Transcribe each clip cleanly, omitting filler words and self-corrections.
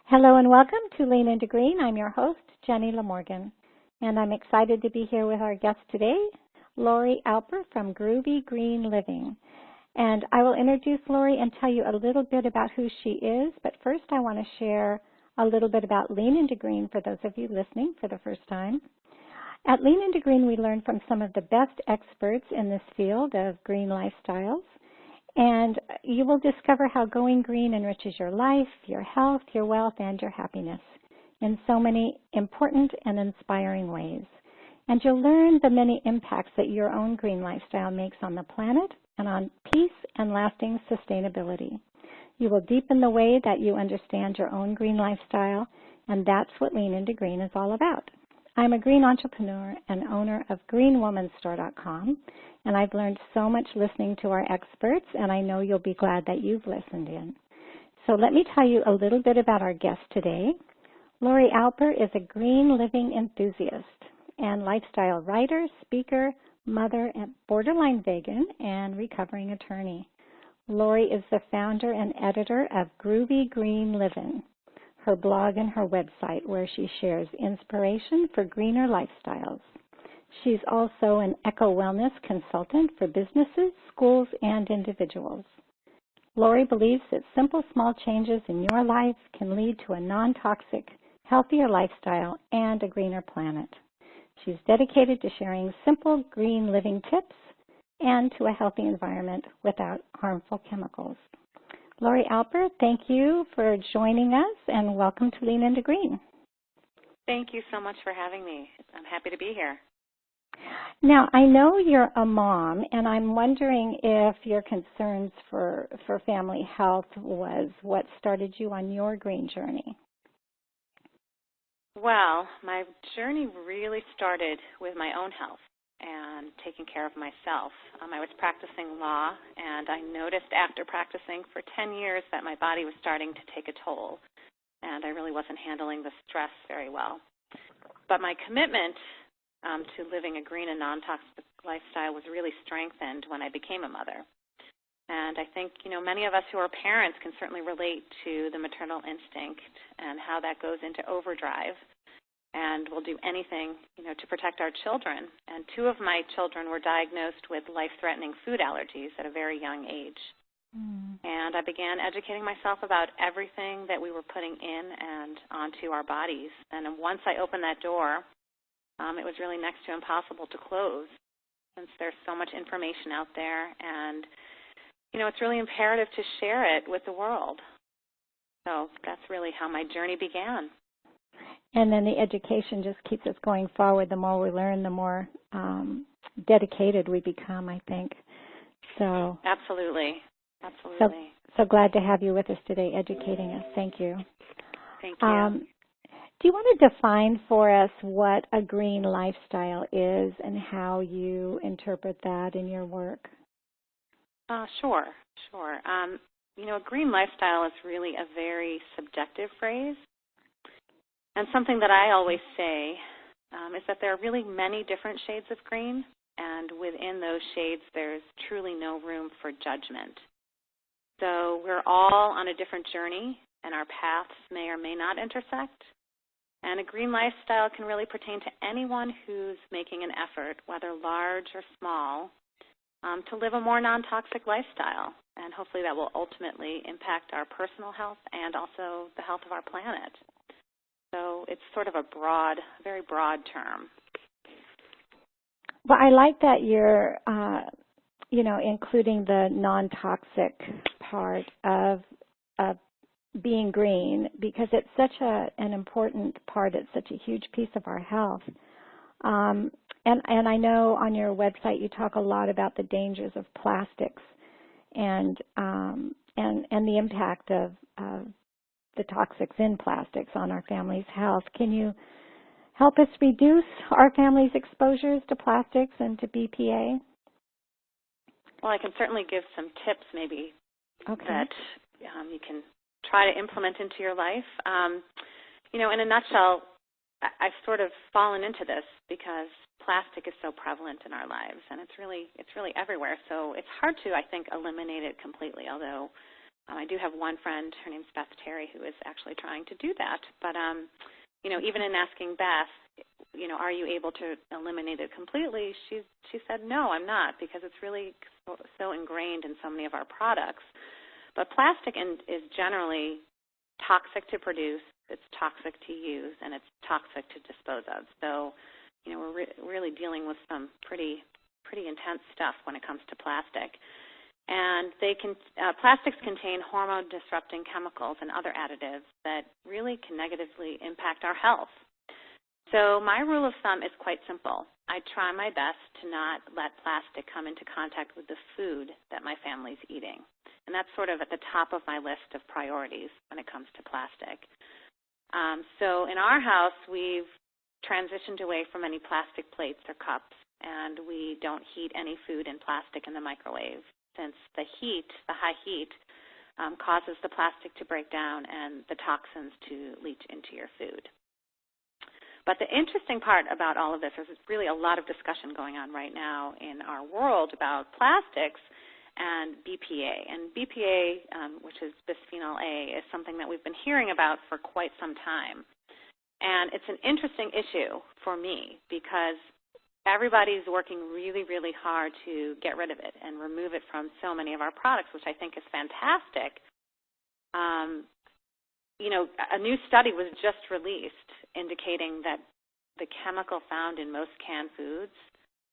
Hello and welcome to Lean Into Green. I'm your host, Jenny Lamorgan, and I'm excited to be here with our guest today, Lori Alper from Groovy Green Living. And I will introduce Lori and tell you a little bit about who she is, but first I want to share a little bit about Lean Into Green for those of you listening for the first time. At Lean Into Green, we learn from some of the best experts in this field of green lifestyles. And you will discover how going green enriches your life, your health, your wealth, and your happiness in so many important and inspiring ways. And you'll learn the many impacts that your own green lifestyle makes on the planet and on peace and lasting sustainability. You will deepen the way that you understand your own green lifestyle, and that's what Lean Into Green is all about. I'm a green entrepreneur and owner of greenwomanstore.com, and I've learned so much listening to our experts, and I know you'll be glad that you've listened in. So let me tell you a little bit about our guest today. Lori Alper is a green living enthusiast and lifestyle writer, speaker, mother, and borderline vegan, and recovering attorney. Lori is the founder and editor of Groovy Green Livin, her blog and her website, where she shares inspiration for greener lifestyles. She's also an eco-wellness consultant for businesses, schools, and individuals. Lori believes that simple, small changes in your life can lead to a non-toxic, healthier lifestyle and a greener planet. She's dedicated to sharing simple green living tips and to a healthy environment without harmful chemicals. Lori Alper, thank you for joining us, and welcome to Lean Into Green. Thank you so much for having me. I'm happy to be here. Now, I know you're a mom, and I'm wondering if your concerns for family health was what started you on your green journey. Well, my journey really started with my own health and taking care of myself. I was practicing law, and I noticed after practicing for 10 years that my body was starting to take a toll, and I really wasn't handling the stress very well. But my commitment to living a green and non-toxic lifestyle was really strengthened when I became a mother. And I think, many of us who are parents can certainly relate to the maternal instinct and how that goes into overdrive. And we'll do anything, to protect our children. And 2 of my children were diagnosed with life-threatening food allergies at a very young age. And I began educating myself about everything that we were putting in and onto our bodies. And once I opened that door, it was really next to impossible to close, since there's so much information out there. And, it's really imperative to share it with the world. So that's really how my journey began. And then the education just keeps us going forward. The more we learn, the more dedicated we become, I think. So Absolutely. So glad to have you with us today, educating us. Thank you. Thank you. Do you want to define for us what a green lifestyle is and how you interpret that in your work? Sure. A green lifestyle is really a very subjective phrase. And something that I always say is that there are really many different shades of green, and within those shades there's truly no room for judgment. So we're all on a different journey, and our paths may or may not intersect. And a green lifestyle can really pertain to anyone who's making an effort, whether large or small, to live a more non-toxic lifestyle. And hopefully that will ultimately impact our personal health and also the health of our planet. So it's sort of a very broad term. Well, I like that you're, including the non-toxic part of being green, because it's such an important part. It's such a huge piece of our health. And I know on your website you talk a lot about the dangers of plastics and the impact of the toxics in plastics on our family's health. Can you help us reduce our family's exposures to plastics and to BPA? Well, I can certainly give some tips maybe that you can try to implement into your life. In a nutshell, I've sort of fallen into this because plastic is so prevalent in our lives, and it's really everywhere. So it's hard to, I think, eliminate it completely, although I do have one friend, her name's Beth Terry, who is actually trying to do that. But, even in asking Beth, are you able to eliminate it completely, she said, no, I'm not, because it's really so ingrained in so many of our products. But plastic is generally toxic to produce, it's toxic to use, and it's toxic to dispose of. So, we're really dealing with some pretty intense stuff when it comes to plastic. And plastics contain hormone-disrupting chemicals and other additives that really can negatively impact our health. So my rule of thumb is quite simple. I try my best to not let plastic come into contact with the food that my family's eating. And that's sort of at the top of my list of priorities when it comes to plastic. So in our house, we've transitioned away from any plastic plates or cups, and we don't heat any food in plastic in the microwave, since the high heat, causes the plastic to break down and the toxins to leach into your food. But the interesting part about all of this is there's really a lot of discussion going on right now in our world about plastics and BPA. And BPA, which is bisphenol A, is something that we've been hearing about for quite some time. And it's an interesting issue for me because everybody's working really, really hard to get rid of it and remove it from so many of our products, which I think is fantastic. A new study was just released indicating that the chemical found in most canned foods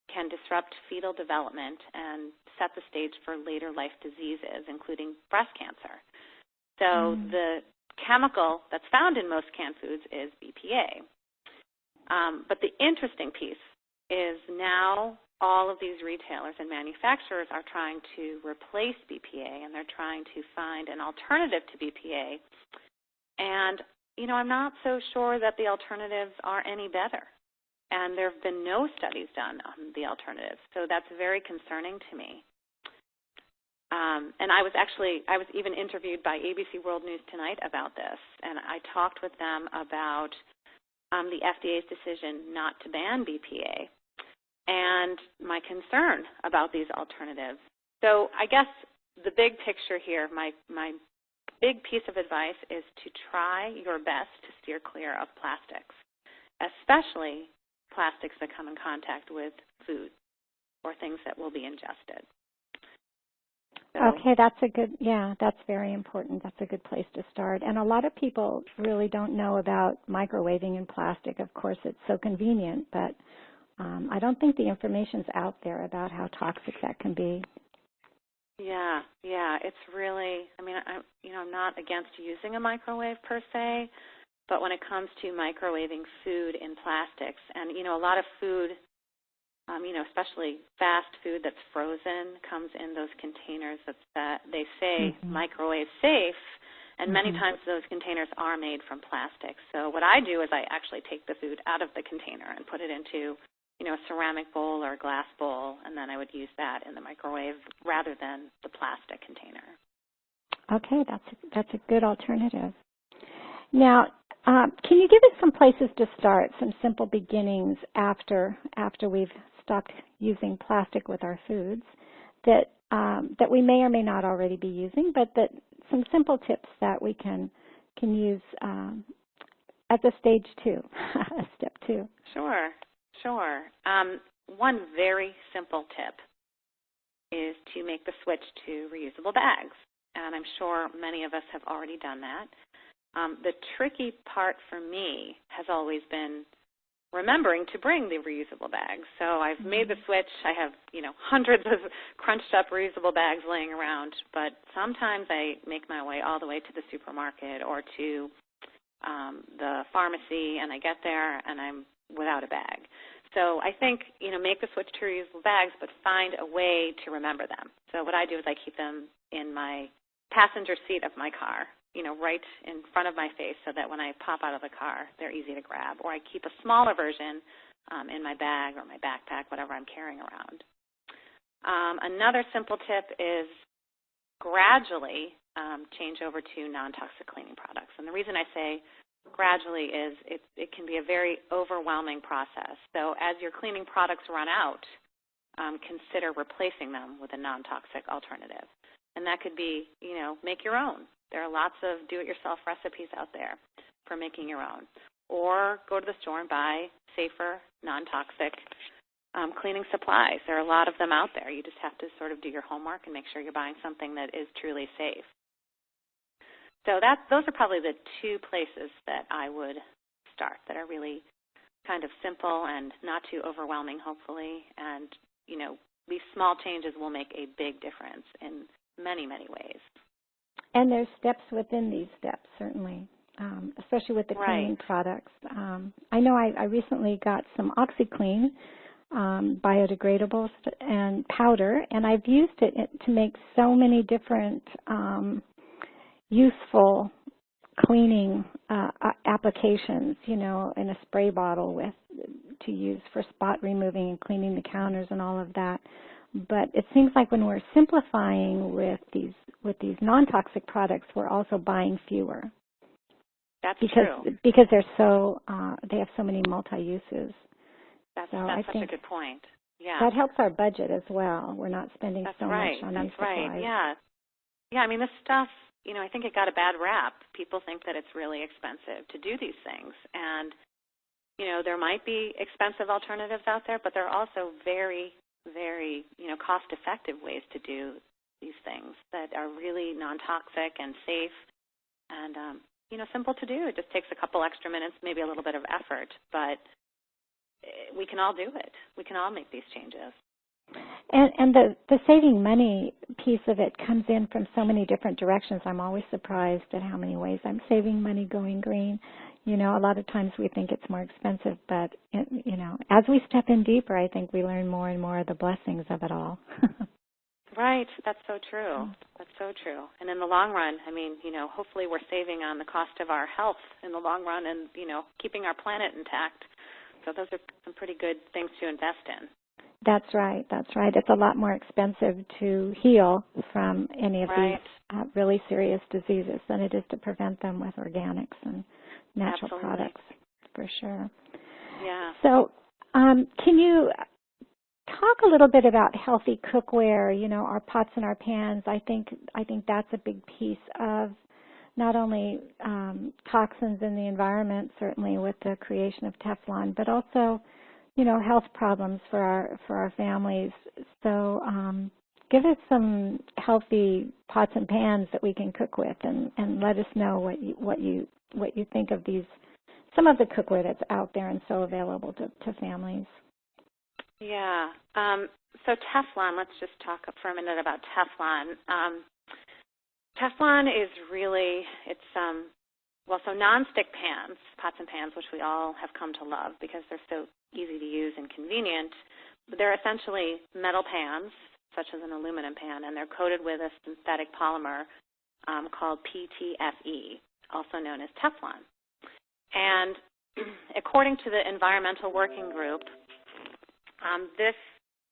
can disrupt fetal development and set the stage for later life diseases, including breast cancer. So the chemical that's found in most canned foods is BPA. But the interesting piece is now all of these retailers and manufacturers are trying to replace BPA, and they're trying to find an alternative to BPA. And, I'm not so sure that the alternatives are any better. And there have been no studies done on the alternatives, so that's very concerning to me. And I was even interviewed by ABC World News Tonight about this, and I talked with them about the FDA's decision not to ban BPA and my concern about these alternatives. So I guess the big picture here, my big piece of advice is to try your best to steer clear of plastics, especially plastics that come in contact with food or things that will be ingested. So, okay, that's very important. That's a good place to start. And a lot of people really don't know about microwaving in plastic. Of course, it's so convenient, but I don't think the information's out there about how toxic that can be. Yeah, it's really, I'm not against using a microwave per se, but when it comes to microwaving food in plastics, and, a lot of food, especially fast food that's frozen, comes in those containers that they say microwave safe, and many times those containers are made from plastic. So what I do is I actually take the food out of the container and put it into a ceramic bowl or a glass bowl, and then I would use that in the microwave rather than the plastic container. Okay, that's a good alternative. Now, can you give us some places to start, some simple beginnings after we've stopped using plastic with our foods that we may or may not already be using, but that some simple tips that we can use at the stage 2, step 2? Sure. One very simple tip is to make the switch to reusable bags, and I'm sure many of us have already done that. The tricky part for me has always been remembering to bring the reusable bags. So I've made the switch. I have, hundreds of crunched up reusable bags laying around, but sometimes I make my way all the way to the supermarket or to the pharmacy, and I get there and I'm without a bag. So I think, make the switch to reusable bags, but find a way to remember them. So what I do is I keep them in my passenger seat of my car, right in front of my face so that when I pop out of the car, they're easy to grab. Or I keep a smaller version in my bag or my backpack, whatever I'm carrying around. Another simple tip is gradually change over to non-toxic cleaning products. And the reason I say gradually is it can be a very overwhelming process. So as your cleaning products run out, consider replacing them with a non-toxic alternative. And that could be, make your own. There are lots of do-it-yourself recipes out there for making your own. Or go to the store and buy safer, non-toxic cleaning supplies. There are a lot of them out there. You just have to sort of do your homework and make sure you're buying something that is truly safe. So those are probably the two places that I would start that are really kind of simple and not too overwhelming, hopefully. And, these small changes will make a big difference in many, many ways. And there's steps within these steps, certainly, especially with the cleaning products. I know I recently got some OxyClean biodegradable and powder, and I've used it to make so many different useful cleaning applications, in a spray bottle to use for spot removing and cleaning the counters and all of that. But it seems like when we're simplifying with these non-toxic products, we're also buying fewer. That's true. Because they're they have so many multi-uses. That's such a good point. Yeah. That helps our budget as well. We're not spending so much on these supplies. That's right. Yeah. Yeah, I mean, this stuff, I think it got a bad rap. People think that it's really expensive to do these things. And, there might be expensive alternatives out there, but there are also very, very, cost-effective ways to do these things that are really non-toxic and safe and, simple to do. It just takes a couple extra minutes, maybe a little bit of effort, but we can all do it. We can all make these changes. And the saving money piece of it comes in from so many different directions. I'm always surprised at how many ways I'm saving money going green. A lot of times we think it's more expensive, but, as we step in deeper, I think we learn more and more of the blessings of it all. Right. That's so true. That's so true. And in the long run, hopefully we're saving on the cost of our health in the long run and, keeping our planet intact. So those are some pretty good things to invest in. That's right. It's a lot more expensive to heal from any of these really serious diseases than it is to prevent them with organics and natural products, for sure. Yeah. So can you talk a little bit about healthy cookware, our pots and our pans? I think that's a big piece of not only toxins in the environment, certainly with the creation of Teflon, but also health problems for our families. So give us some healthy pots and pans that we can cook with, and let us know what you think of some of the cookware that's out there and so available to families. Yeah. So Teflon, let's just talk for a minute about Teflon. Teflon is really, so nonstick pans, pots and pans, which we all have come to love because they're so easy to use and convenient, they're essentially metal pans, such as an aluminum pan, and they're coated with a synthetic polymer called PTFE, also known as Teflon. And according to the Environmental Working Group, this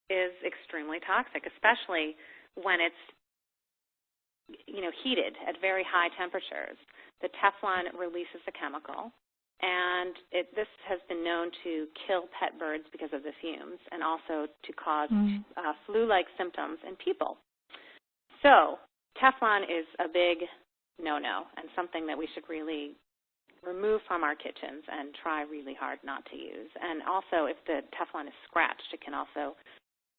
is extremely toxic, especially when it's heated at very high temperatures. The Teflon releases a chemical, and this has been known to kill pet birds because of the fumes and also to cause flu-like symptoms in people. So Teflon is a big no-no and something that we should really remove from our kitchens and try really hard not to use. And also, if the Teflon is scratched, it can also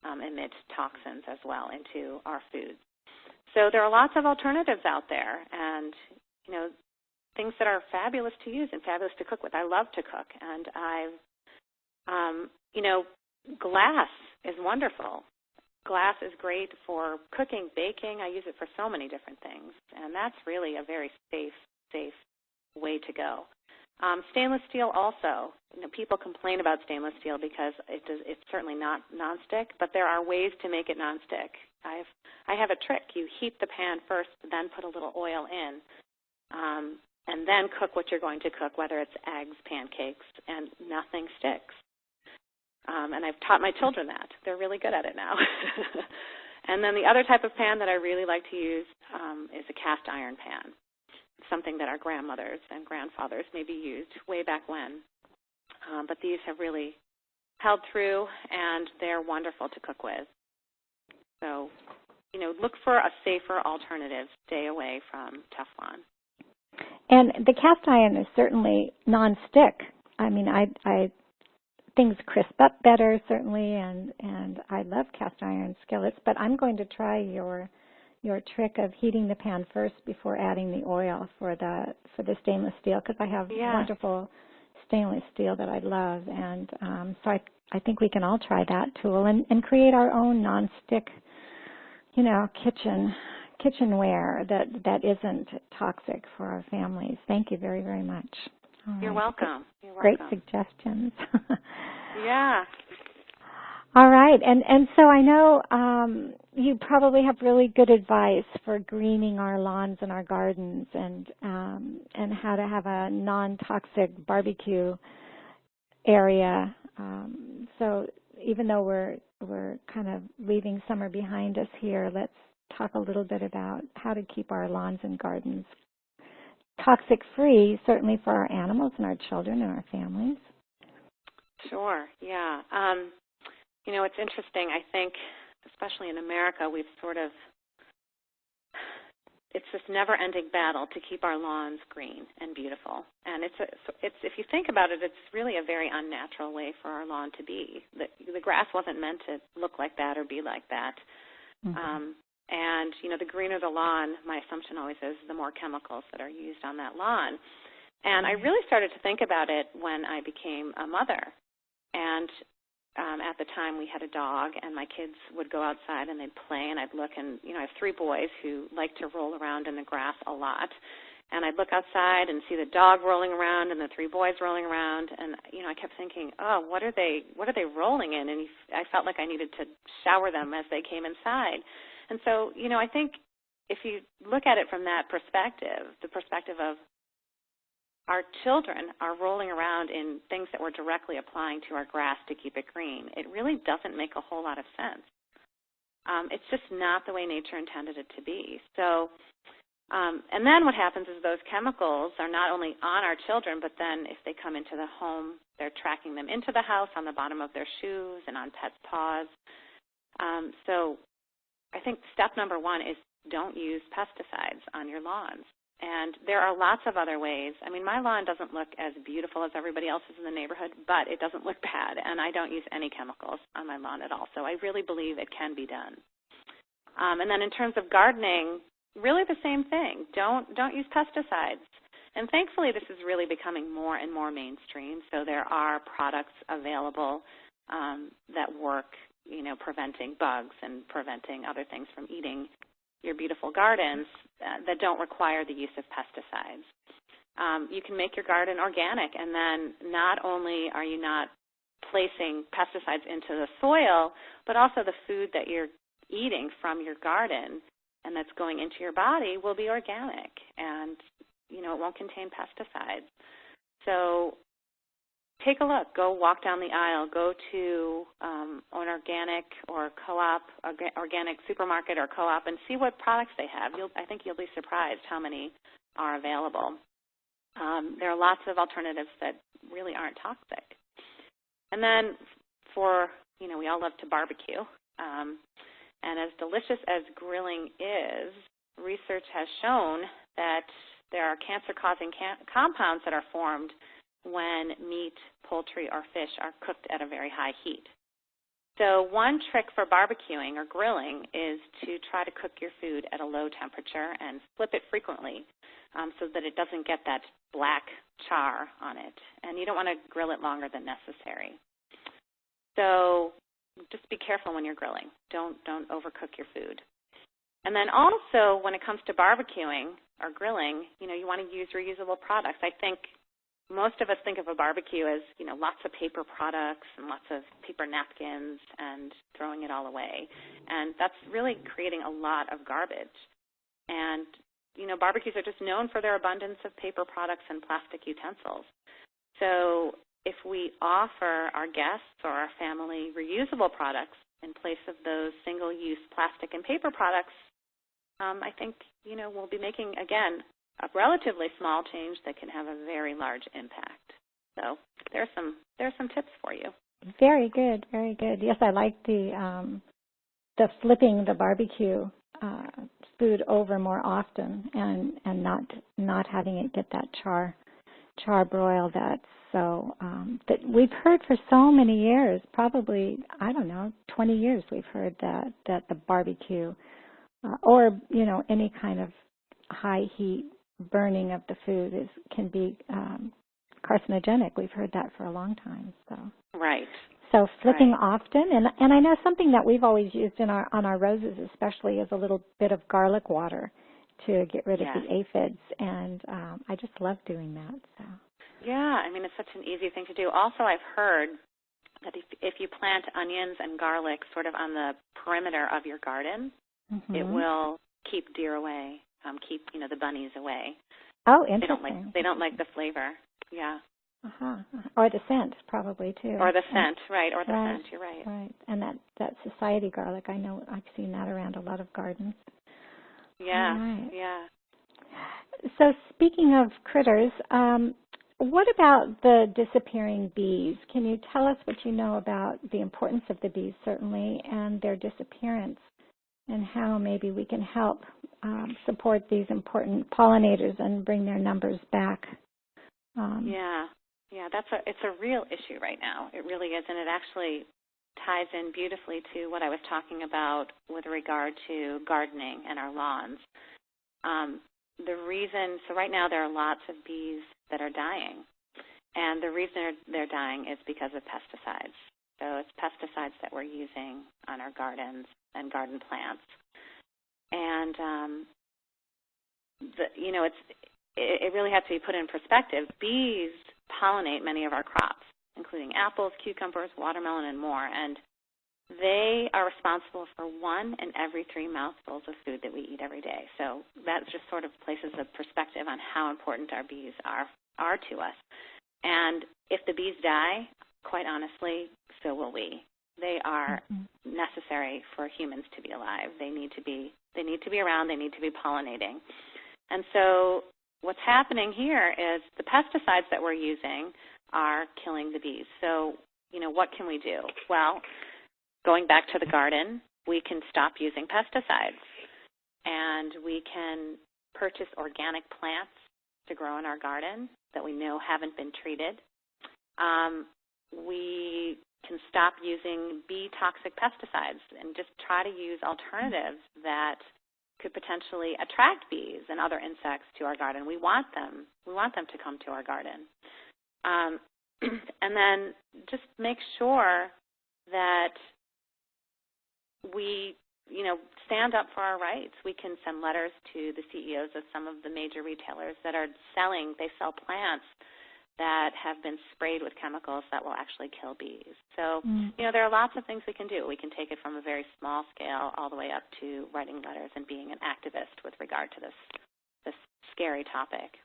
emit toxins as well into our foods. So there are lots of alternatives out there, and things that are fabulous to use and fabulous to cook with. I love to cook, and glass is wonderful. Glass is great for cooking, baking. I use it for so many different things, and that's really a very safe way to go. Stainless steel also. People complain about stainless steel because it's certainly not nonstick, but there are ways to make it nonstick. I have a trick. You heat the pan first, then put a little oil in, and then cook what you're going to cook, whether it's eggs, pancakes, and nothing sticks. And I've taught my children that. They're really good at it now. And then the other type of pan that I really like to use is a cast iron pan, something that our grandmothers and grandfathers maybe used way back when. But these have really held through, and they're wonderful to cook with. So look for a safer alternative. Stay away from Teflon. And the cast iron is certainly non-stick. I mean, things crisp up better, certainly, and I love cast iron skillets, but I'm going to try your trick of heating the pan first before adding the oil for the stainless steel, because I have wonderful stainless steel that I love, and so I think we can all try that tool and create our own non-stick, kitchenware that isn't toxic for our families. Thank you very, very much. You're welcome. Great suggestions. Yeah. All right, and so I know you probably have really good advice for greening our lawns and our gardens, and how to have a non-toxic barbecue area. So even though we're kind of leaving summer behind us here, let's talk a little bit about how to keep our lawns and gardens toxic-free, certainly for our animals and our children and our families. Sure, yeah. It's interesting. I think, especially in America, we've it's this never-ending battle to keep our lawns green and beautiful. And it's if you think about it, it's really a very unnatural way for our lawn to be. The grass wasn't meant to look like that or be like that. Mm-hmm. And, the greener the lawn, my assumption always is the more chemicals that are used on that lawn. And I really started to think about it when I became a mother. And at the time we had a dog, and my kids would go outside and they'd play, and I'd look, and, I have 3 boys who like to roll around in the grass a lot. And I'd look outside and see the dog rolling around and the 3 boys rolling around, and, I kept thinking, oh, what are they rolling in? And I felt like I needed to shower them as they came inside. And so, I think if you look at it from that perspective, the perspective of our children are rolling around in things that we're directly applying to our grass to keep it green, it really doesn't make a whole lot of sense. It's just not the way nature intended it to be. So, and then what happens is those chemicals are not only on our children, but then if they come into the home, they're tracking them into the house on the bottom of their shoes and on pets' paws. So I think step number 1 is don't use pesticides on your lawns. And there are lots of other ways. I mean, my lawn doesn't look as beautiful as everybody else's in the neighborhood, but it doesn't look bad, and I don't use any chemicals on my lawn at all. So I really believe it can be done. And then in terms of gardening, really the same thing. Don't use pesticides. And thankfully, this is really becoming more and more mainstream. So there are products available that work, preventing bugs and preventing other things from eating your beautiful gardens that don't require the use of pesticides. You can make your garden organic, and then not only are you not placing pesticides into the soil, but also the food that you're eating from your garden and that's going into your body will be organic, and it won't contain pesticides. So take a look. Go walk down the aisle. Go to an organic or co-op, organic supermarket or co-op, and see what products they have. I think you'll be surprised how many are available. There are lots of alternatives that really aren't toxic. And then we all love to barbecue. And as delicious as grilling is, research has shown that there are cancer-causing compounds that are formed when meat, poultry, or fish are cooked at a very high heat. So one trick for barbecuing or grilling is to try to cook your food at a low temperature and flip it frequently so that it doesn't get that black char on it. And you don't want to grill it longer than necessary. So just be careful when you're grilling. Don't overcook your food. And then also when it comes to barbecuing or grilling, you want to use reusable products. I think most of us think of a barbecue as, lots of paper products and lots of paper napkins and throwing it all away. And that's really creating a lot of garbage. And, barbecues are just known for their abundance of paper products and plastic utensils. So if we offer our guests or our family reusable products in place of those single-use plastic and paper products, I think, we'll be making, again, a relatively small change that can have a very large impact. So there are some tips for you. Very good, very good. Yes, I like the flipping the barbecue food over more often and not having it get that char broil that's so that we've heard for so many years, probably, I don't know, 20 years we've heard that the barbecue or, any kind of high heat burning of the food can be carcinogenic. We've heard that for a long time. So Right. So flipping often, and I know something that we've always used on our roses especially is a little bit of garlic water to get rid of the aphids, and I just love doing that. So. Yeah, I mean, it's such an easy thing to do. Also, I've heard that if you plant onions and garlic sort of on the perimeter of your garden, it will keep deer away, keep, the bunnies away. Oh, interesting. They don't like the flavor. Yeah. Or the scent, probably, too. Or the scent, right, or the scent, you're right. Right, and that society garlic, I know I've seen that around a lot of gardens. Yeah, yeah. So speaking of critters, what about the disappearing bees? Can you tell us what you know about the importance of the bees, certainly, and their disappearance, and how maybe we can help support these important pollinators and bring their numbers back? Yeah, it's a real issue right now. It really is, and it actually ties in beautifully to what I was talking about with regard to gardening and our lawns. So right now there are lots of bees that are dying, and the reason they're dying is because of pesticides. So it's pesticides that we're using on our gardens and garden plants, and it really has to be put in perspective. Bees pollinate many of our crops, including apples, cucumbers, watermelon, and more, and they are responsible for 1 in every 3 mouthfuls of food that we eat every day. So that just sort of places a perspective on how important our bees are to us. And if the bees die, quite honestly, so will we. They are necessary for humans to be alive. They need to be around. They need to be pollinating. And so what's happening here is the pesticides that we're using are killing the bees. So, what can we do? Well, going back to the garden, we can stop using pesticides, and we can purchase organic plants to grow in our garden that we know haven't been treated. We can stop using bee-toxic pesticides and just try to use alternatives that could potentially attract bees and other insects to our garden. We want them to come to our garden. And then just make sure that we, stand up for our rights. We can send letters to the CEOs of some of the major retailers that they sell plants that have been sprayed with chemicals that will actually kill bees. So, there are lots of things we can do. We can take it from a very small scale all the way up to writing letters and being an activist with regard to this scary topic.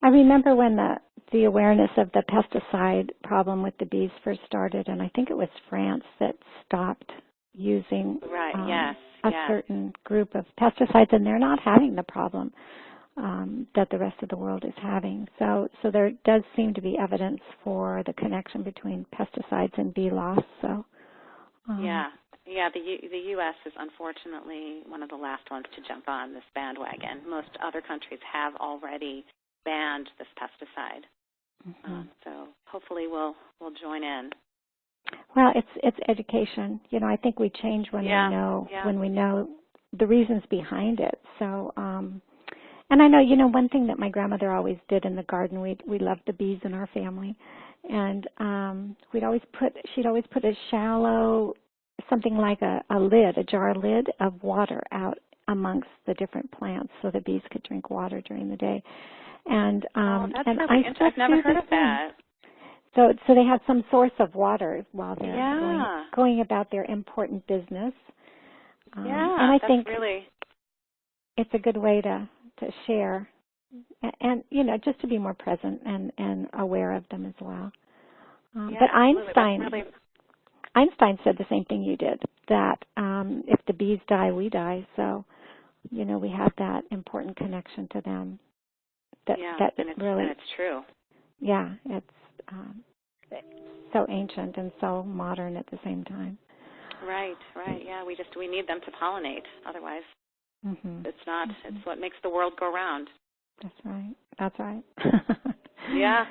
I remember when the awareness of the pesticide problem with the bees first started, and I think it was France that stopped using a certain group of pesticides, and they're not having the problem that the rest of the world is having. So there does seem to be evidence for the connection between pesticides and bee loss. So the U.S. is unfortunately one of the last ones to jump on this bandwagon. Most other countries have already banned this pesticide. So hopefully we'll join in. Well, it's education. I think we change when we know the reasons behind it. So and I know, one thing that my grandmother always did in the garden, we loved the bees in our family, and she'd always put a shallow, something like a jar lid of water out amongst the different plants so the bees could drink water during the day. And that's and really interesting. I've never heard of that. So they have some source of water while they're going about their important business. And I think really, it's a good way to share and just to be more present and aware of them as well. But Einstein said the same thing you did, that if the bees die, we die. So, we have that important connection to them. And it's true. Yeah, it's so ancient and so modern at the same time. Right. Yeah, we need them to pollinate. Otherwise, it's not. It's what makes the world go round. That's right. Yeah.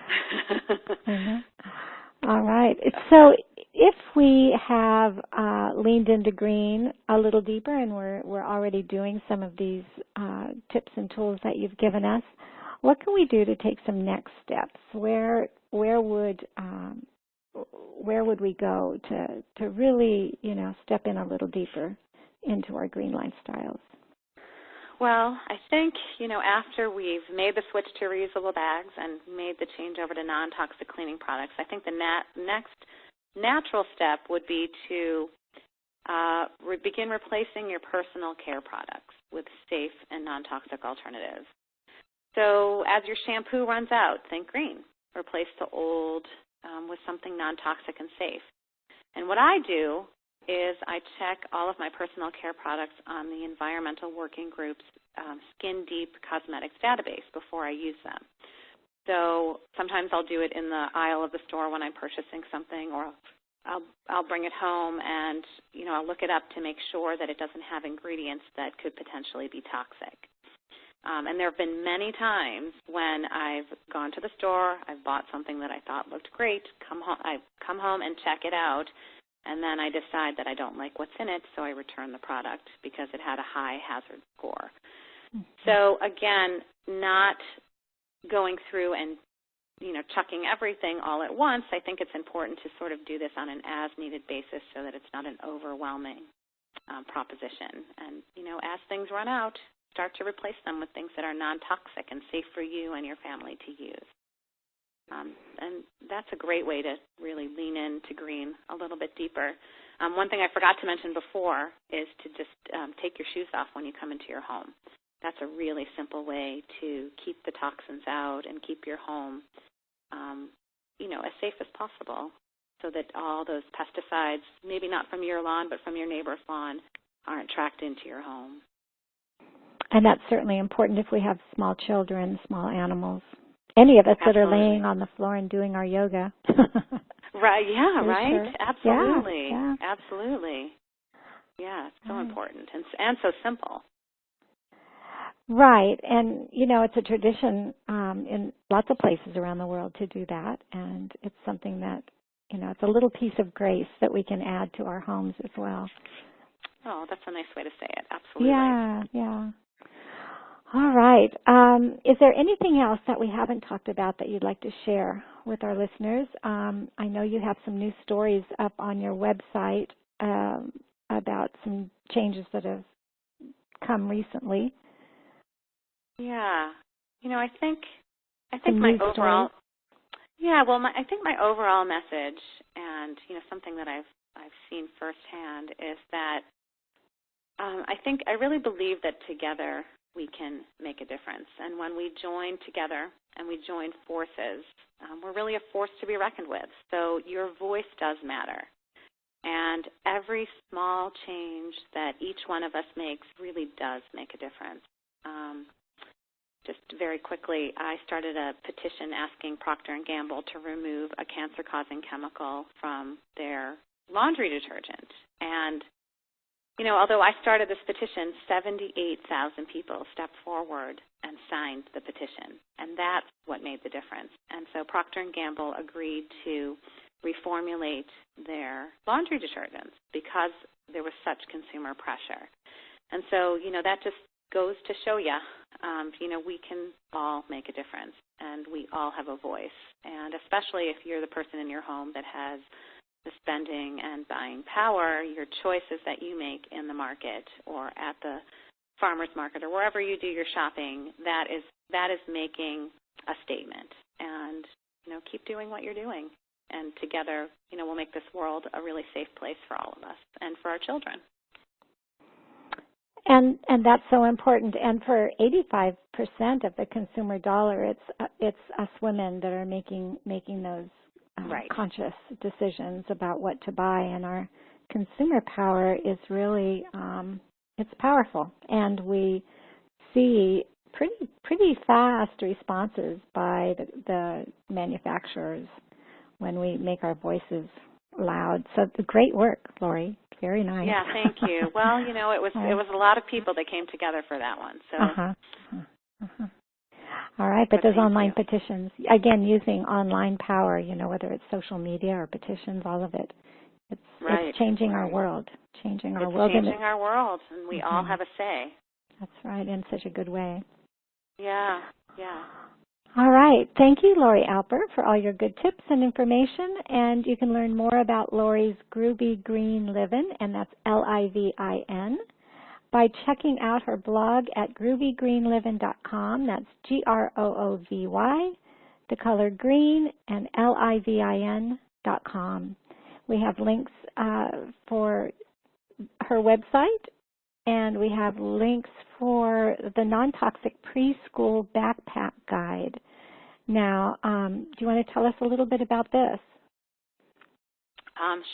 All right. So if we have leaned into green a little deeper, and we're already doing some of these tips and tools that you've given us, what can we do to take some next steps? Where would we go to really, step in a little deeper into our green lifestyles? Well, I think, after we've made the switch to reusable bags and made the change over to non-toxic cleaning products, I think the next natural step would be to begin replacing your personal care products with safe and non-toxic alternatives. So as your shampoo runs out, think green. Replace the old with something non-toxic and safe. And what I do is I check all of my personal care products on the Environmental Working Group's Skin Deep Cosmetics database before I use them. So sometimes I'll do it in the aisle of the store when I'm purchasing something, or I'll bring it home and I'll look it up to make sure that it doesn't have ingredients that could potentially be toxic. And there have been many times when I've gone to the store, I've bought something that I thought looked great, I come home and check it out, and then I decide that I don't like what's in it, so I return the product because it had a high hazard score. So again, not going through and chucking everything all at once. I think it's important to sort of do this on an as-needed basis so that it's not an overwhelming proposition. And as things run out, start to replace them with things that are non-toxic and safe for you and your family to use. And that's a great way to really lean into green a little bit deeper. One thing I forgot to mention before is to just take your shoes off when you come into your home. That's a really simple way to keep the toxins out and keep your home, as safe as possible, so that all those pesticides, maybe not from your lawn, but from your neighbor's lawn, aren't tracked into your home. And that's certainly important if we have small children, small animals. Any of us that are laying on the floor and doing our yoga. Right, yeah, For right? sure. Absolutely. Yeah. Absolutely. Yeah, it's so important and so simple. Right, and it's a tradition in lots of places around the world to do that, and it's something that, it's a little piece of grace that we can add to our homes as well. Oh, that's a nice way to say it. Absolutely. Yeah. All right. Is there anything else that we haven't talked about that you'd like to share with our listeners? I know you have some new stories up on your website about some changes that have come recently. Yeah. I think some my news overall stories. I think my overall message, and something that I've seen firsthand, is that I really believe that together we can make a difference. And when we join together and we join forces, we're really a force to be reckoned with. So your voice does matter. And every small change that each one of us makes really does make a difference. Just very quickly, I started a petition asking Procter & Gamble to remove a cancer-causing chemical from their laundry detergent. And although I started this petition, 78,000 people stepped forward and signed the petition, and that's what made the difference. And so Procter & Gamble agreed to reformulate their laundry detergents because there was such consumer pressure. And so, that just goes to show you, we can all make a difference, and we all have a voice. And especially if you're the person in your home that has the spending and buying power, your choices that you make in the market or at the farmer's market or wherever you do your shopping, that is making a statement. And, keep doing what you're doing. And together, we'll make this world a really safe place for all of us and for our children. And that's so important. And for 85% of the consumer dollar, it's us women that are making those right. conscious decisions about what to buy. And our consumer power is really it's powerful. And we see pretty fast responses by the manufacturers when we make our voices loud. So great work, Lori. Very nice. Yeah, thank you. Well, it was a lot of people that came together for that one. So. Uh-huh. All right, but those online petitions, again, using online power, whether it's social media or petitions, all of it, it's changing our world, changing our world. It's changing our world, and we all have a say. That's right, in such a good way. Yeah. All right. Thank you, Lori Alper, for all your good tips and information. And you can learn more about Lori's Groovy Green Livin, and that's Livin, by checking out her blog at groovygreenlivin.com. That's Groovy, the color green, and Livin.com. We have links for her website, and we have links for the non-toxic preschool backpack guide. Now, do you want to tell us a little bit about this?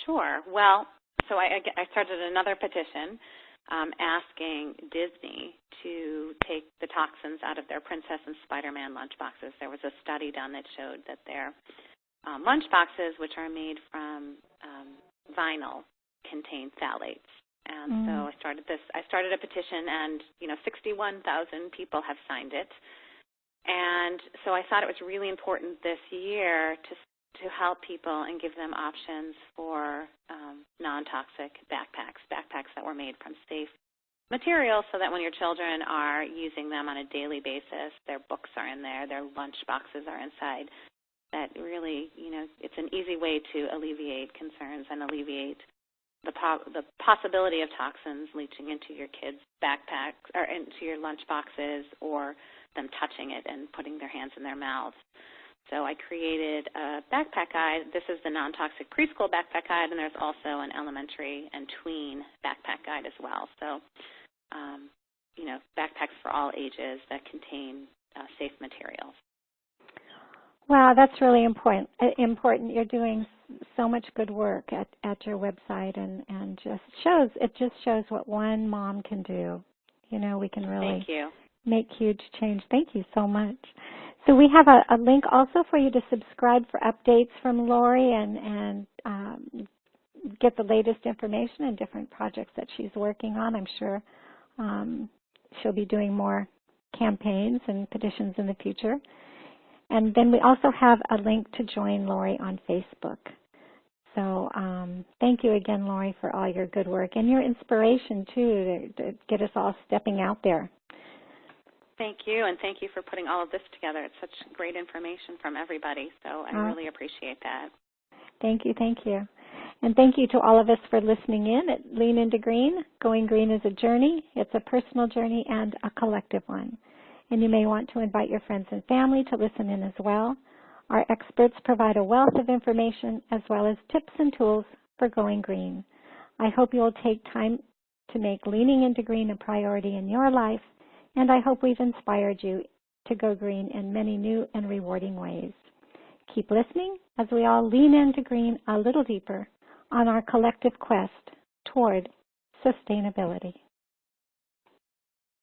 Sure. Well, so I started another petition asking Disney to take the toxins out of their Princess and Spider-Man lunchboxes. There was a study done that showed that their lunchboxes, which are made from vinyl, contain phthalates. And so I started a petition, and 61,000 people have signed it. And so I thought it was really important this year to help people and give them options for non-toxic backpacks that were made from safe materials, so that when your children are using them on a daily basis, their books are in there, their lunch boxes are inside. That really, it's an easy way to alleviate concerns and alleviate the possibility of toxins leaching into your kids' backpacks or into your lunch boxes, or them touching it and putting their hands in their mouths. So I created a backpack guide. This is the non-toxic preschool backpack guide, and there's also an elementary and tween backpack guide as well. So, backpacks for all ages that contain safe materials. Wow, that's really important. You're doing so much good work at your website, and it just shows what one mom can do. We can really make huge change. Thank you so much. So we have a link also for you to subscribe for updates from Lori and get the latest information and different projects that she's working on. I'm sure she'll be doing more campaigns and petitions in the future. And then we also have a link to join Lori on Facebook. So thank you again, Lori, for all your good work and your inspiration, too, to get us all stepping out there. Thank you, and thank you for putting all of this together. It's such great information from everybody, so I really appreciate that. Thank you. And thank you to all of us for listening in at Lean Into Green. Going green is a journey. It's a personal journey and a collective one. And you may want to invite your friends and family to listen in as well. Our experts provide a wealth of information as well as tips and tools for going green. I hope you will take time to make leaning into green a priority in your life, and I hope we've inspired you to go green in many new and rewarding ways. Keep listening as we all lean into green a little deeper on our collective quest toward sustainability.